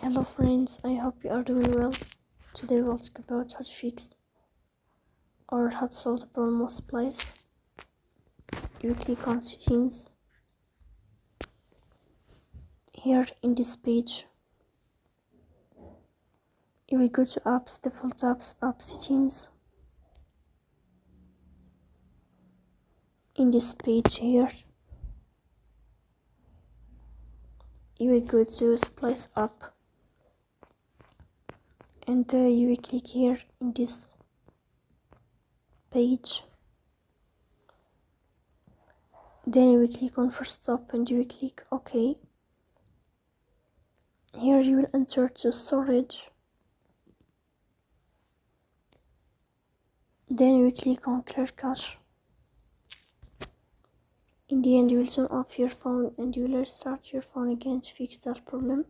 Hello friends, I hope you are doing well. Today we'll talk about how to fix or how to solve the problem of Splice. You click on settings here in this page. You will go to apps, default apps, app settings. In this page here, you will go to Splice app and you will click here in this page. Then you will click on first stop and you will click OK. Here you will enter to storage. Then you will click on clear cache. In the end, you will turn off your phone and you will restart your phone again to fix that problem.